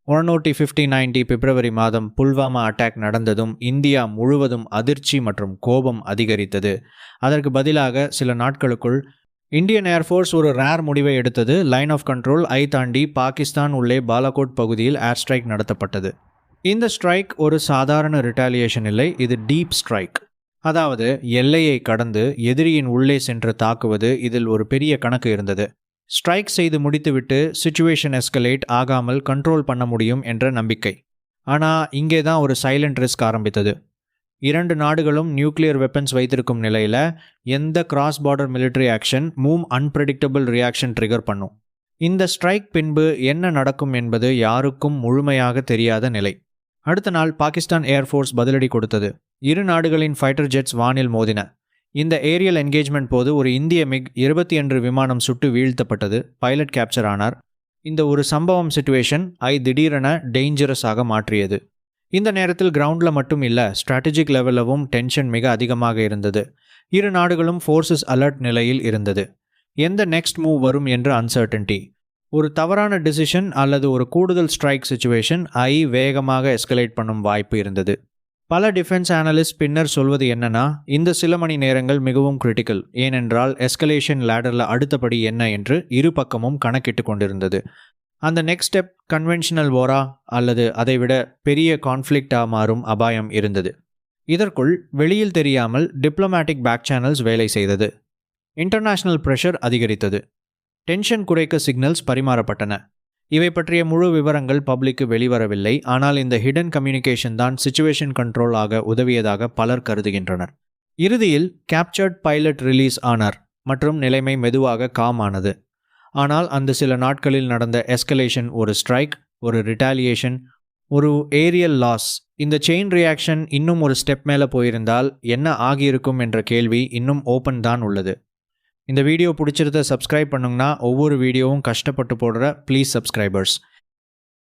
10-50-90 பிப்ரவரி மாதம் Pulwama attack நடந்ததும் India முழுவதும் அதிர்ச்சி மற்றும் கோபம் அதிகரித்தது. அதற்கு பதிலாக சில நாட்களுக்குள் இந்தியன் ஏர்ஃபோர்ஸ் ஒரு ரேர் முடிவை எடுத்தது. லைன் ஆஃப் கண்ட்ரோல் தாண்டி பாகிஸ்தான் உள்ளே பாலாகோட் பகுதியில் ஏர் ஸ்ட்ரைக் நடத்தப்பட்டது. இந்த ஸ்ட்ரைக் ஒரு சாதாரண ரிட்டாலியேஷன் இல்லை, இது டீப் ஸ்ட்ரைக். அதாவது எல்லையை கடந்து எதிரியின் உள்ளே சென்று தாக்குவது. இதில் ஒரு பெரிய கணக்கு இருந்தது. ஸ்ட்ரைக் செய்து முடித்துவிட்டு சிச்சுவேஷன் எஸ்கலேட் ஆகாமல் கண்ட்ரோல் பண்ண முடியும் என்ற நம்பிக்கை. ஆனால் இங்கே தான் ஒரு சைலண்ட் ரிஸ்க் ஆரம்பித்தது. 2 நாடுகளும் நியூக்ளியர் வெப்பன்ஸ் வைத்திருக்கும் நிலையில் எந்த cross border military action unpredictable reaction trigger பண்ணும். இந்த ஸ்ட்ரைக் பின்பு என்ன நடக்கும் என்பது யாருக்கும் முழுமையாக தெரியாத நிலை. அடுத்த நாள் பாகிஸ்தான் ஏர்ஃபோர்ஸ் பதிலடி கொடுத்தது. 2 நாடுகளின் ஃபைட்டர் ஜெட்ஸ் வானில் மோதின. இந்த ஏரியல் என்கேஜ்மெண்ட் போது ஒரு இந்திய MiG-21 விமானம் சுட்டு வீழ்த்தப்பட்டது. பைலட் கேப்சர் ஆனார். இந்த ஒரு சம்பவம் சிச்சுவேஷன் திடீரென டேஞ்சரஸாக மாற்றியது. இந்த நேரத்தில் கிரவுண்டில் மட்டும் இல்லை, ஸ்ட்ராட்டஜிக் லெவலவும் டென்ஷன் மிக அதிகமாக இருந்தது. 2 நாடுகளும் ஃபோர்ஸஸ் அலர்ட் நிலையில் இருந்தது. எந்த நெக்ஸ்ட் மூவ் வரும் என்ற அன்சர்டன்டி. ஒரு தவறான டிசிஷன் அல்லது ஒரு கூடுதல் ஸ்ட்ரைக் சிச்சுவேஷன் வேகமாக எஸ்கலேட் பண்ணும் வாய்ப்பு இருந்தது. பல டிஃபென்ஸ் அனலிஸ்ட் பின்னர் சொல்வது என்னன்னா, இந்த சில மணி நேரங்கள் மிகவும் கிரிட்டிக்கல். ஏனென்றால் எஸ்கலேஷன் லேடரில் அடுத்தபடி என்ன என்று இரு பக்கமும் கணக்கிட்டு கொண்டிருந்தது. அந்த நெக்ஸ்ட் ஸ்டெப் கன்வென்ஷனல் வாரா அல்லது அதைவிட பெரிய கான்ஃப்ளிக்டாக மாறும் அபாயம் இருந்தது. இதற்குள் வெளியில் தெரியாமல் டிப்ளமேட்டிக் பேக் சேனல்ஸ் வேலை செய்தது. இன்டர்நேஷனல் ப்ரெஷர் அதிகரித்தது. டென்ஷன் குறைக்க சிக்னல்ஸ் பரிமாறப்பட்டன. இவை பற்றிய முழு விவரங்கள் பப்ளிக்கு வெளிவரவில்லை. ஆனால் இந்த ஹிடன் கம்யூனிகேஷன் தான் சிச்சுவேஷன் கண்ட்ரோல் ஆக உதவியதாக பலர் கருதுகின்றனர். இறுதியில் கேப்சர்ட் பைலட் ரிலீஸ் ஆனார் மற்றும் நிலைமை மெதுவாக காம் ஆனது. ஆனால் அந்த சில நாட்களில் நடந்த எஸ்கலேஷன் ஒரு ஸ்ட்ரைக், ஒரு ரிட்டாலியேஷன், ஒரு ஏரியல் லாஸ். இந்த செயின் ரியாக்ஷன் இன்னும் ஒரு ஸ்டெப் மேலே போயிருந்தால் என்ன ஆகியிருக்கும் என்ற கேள்வி இன்னும் ஓப்பன் தான் உள்ளது. இந்த வீடியோ பிடிச்சிருந்த சப்ஸ்கிரைப் பண்ணுங்கன்னா ஒவ்வொரு வீடியோவும் கஷ்டப்பட்டு போடுற ப்ளீஸ் சப்ஸ்கிரைபர்ஸ்.